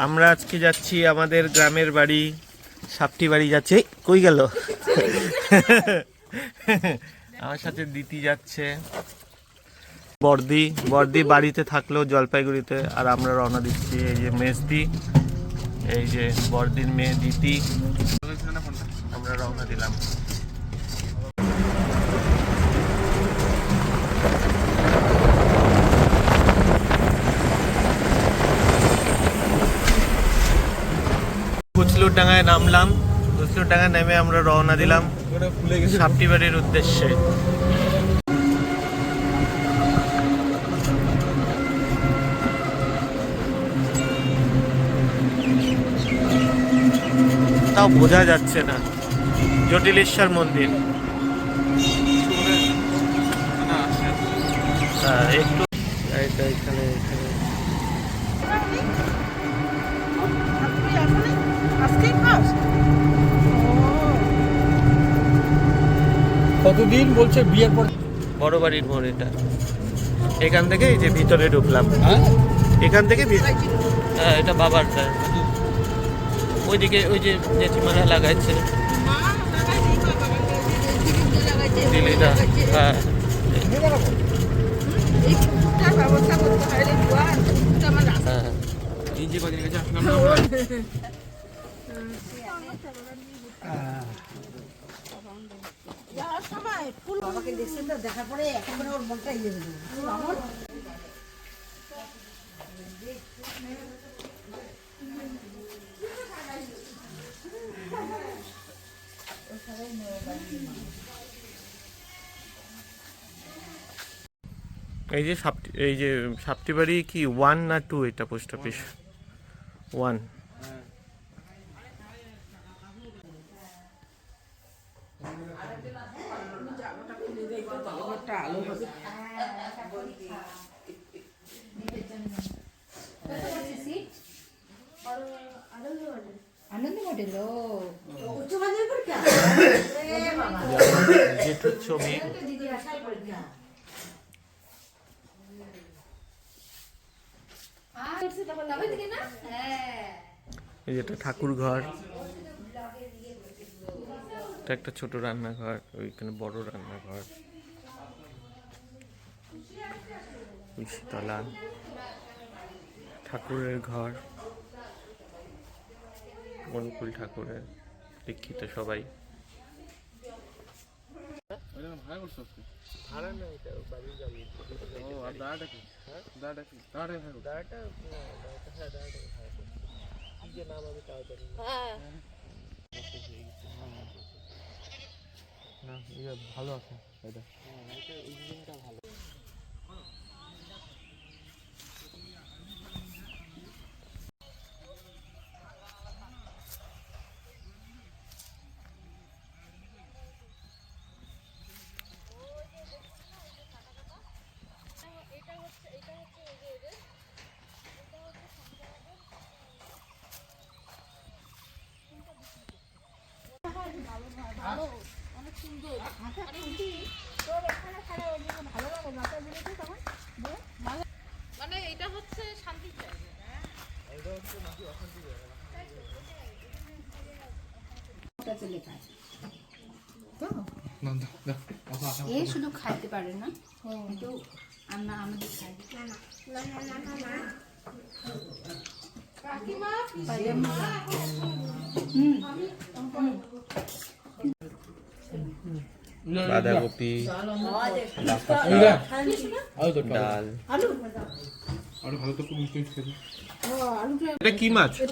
আমরা আজকে যাচ্ছি আমাদের গ্রামের বাড়ি, সাপটি বাড়ি যাচ্ছে। কই গেল? আমার সাথে দিতি যাচ্ছে, বর্দি বর্দি বাড়িতে থাকলো জলপাইগুড়িতে, আর আমরা রওনা দিচ্ছি। এই যে মেজদি, এই যে বর্দির মেয়ে দিতি, আমরা রওনা দিলাম। কুচলুর ডাঙায় নামলাম, কুচলুর ডাঙায় নেমে আমরা রওনা দিলাম সাপটি বাড়ির উদ্দেশ্যে। তাও বোঝা যাচ্ছে না, জটিলেশ্বর মন্দির। একটু এখানে কতদিন বলছে বিয়ের পর? বড় বাড়ির মোড় এটা। এখান থেকে এই যে ভিতরে ঢুকলাম, এখান থেকে হ্যাঁ এটা বাবারটা। ওইদিকে ওই যে জেঠিমারা লাগাইছে দিল্লিটা। হ্যাঁ দেখা পরে এখন ওর মনটা ইয়ে হলো। এই যে সাপটি বাড়ি কি 1 না 2? এটা পোস্ট অফিস 1। আনন্দ হোটেল জেঠুর ছবি। এই যেটা ঠাকুর ঘর, এটা একটা ছোট রান্নাঘর, ওইখানে বড় রান্নাঘর, তলা ঠাকুরের ঘর, অনুকূল ঠাকুরের দীক্ষিত সবাই। ভাড়া না, এটা বাড়ির গাড়ি। ও আর দাঁড়াটা কি? দাঁড়াটা কি? দাঁড়াটা ভাড়া। দাঁড়াটা হ্যাঁ দাঁড়াটা ভাড়া। কি যে নাম আমি তাও জানি না। হ্যাঁ না, এটা ভালো আছে এটা। হ্যাঁ এটা ইঞ্জিনটা ভালো। অনেক সুন্দর। মানে এটা হচ্ছে শান্তির জায়গা, এই শুধু খাইতে পারে না, কিন্তু আমরা আমাদের খাই বাঁধাকপি, ডাল। এটা কি মাছ? কি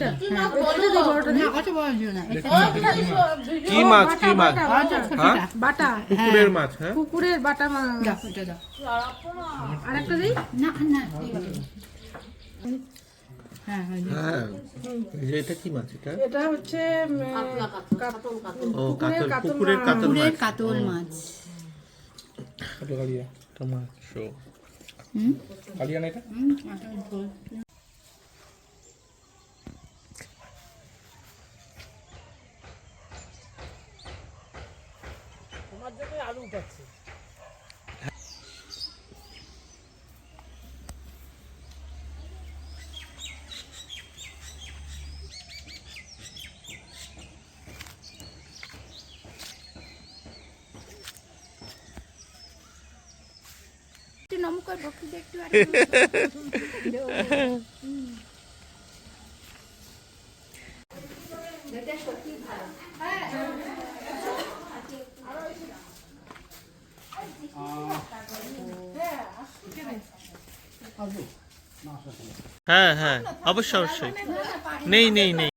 মাছ? কি মাছ? বাটা, পুকুরের মাছ। হ্যাঁ পুকুরের বাটা মাছ। আরেকটা দিই না না। হ্যাঁ, এটা কি মাছ? এটা হচ্ছে ও কাতল, পুকুরের কাতল মাছ। কাতল মাছ। টমেটো। কালিয়া না এটা? তোমার জন্য আলু উঠাচ্ছে। একটু নমকর বক্তৃতা একটু আর এটা সত্যি ভালো। হ্যাঁ হ্যাঁ অবশ্যই অবশ্যই নেই নেই নেই